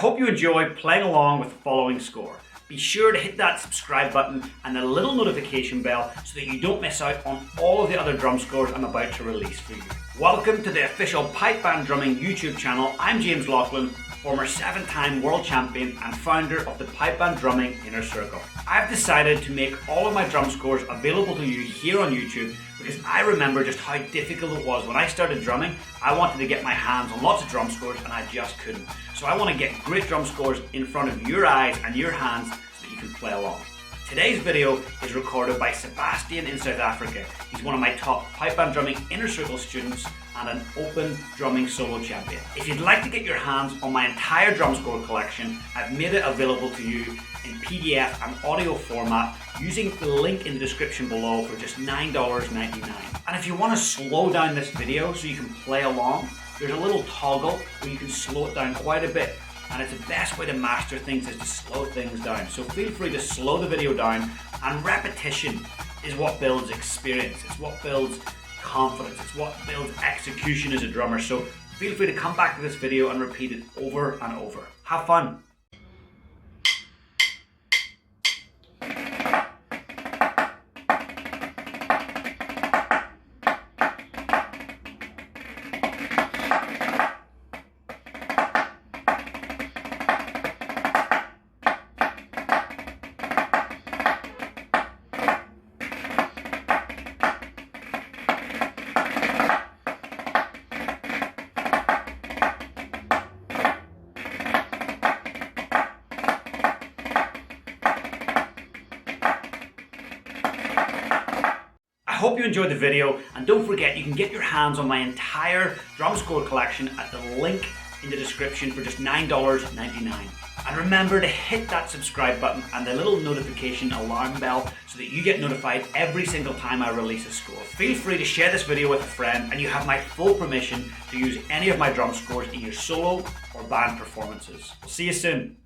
hope you enjoy playing along with the following score. Be sure to hit that subscribe button and the little notification bell so that you don't miss out on all of the other drum scores I'm about to release for you. Welcome to the official Pipe Band Drumming YouTube channel. I'm James Laughlin, former 7-time world champion and founder of the Pipe Band Drumming Inner Circle. I've decided to make all of my drum scores available to you here on YouTube because I remember just how difficult it was when I started drumming. I wanted to get my hands on lots of drum scores and I just couldn't. So I want to get great drum scores in front of your eyes and your hands so that you can play along. Today's video is recorded by Sebastian in South Africa. He's one of my top Pipe Band Drumming Inner Circle students and an open drumming solo champion. If you'd like to get your hands on my entire drum score collection, I've made it available to you in PDF and audio format using the link in the description below for just $9.99. And if you want to slow down this video so you can play along, there's a little toggle where you can slow it down quite a bit. And it's the best way to master things is to slow things down. So feel free to slow the video down, and repetition is what builds experience. It's what builds confidence. It's what builds execution as a drummer. So feel free to come back to this video and repeat it over and over. Have fun. I hope you enjoyed the video, and don't forget you can get your hands on my entire drum score collection at the link in the description for just $9.99. And remember to hit that subscribe button and the little notification alarm bell so that you get notified every single time I release a score. Feel free to share this video with a friend and you have my full permission to use any of my drum scores in your solo or band performances. We'll see you soon.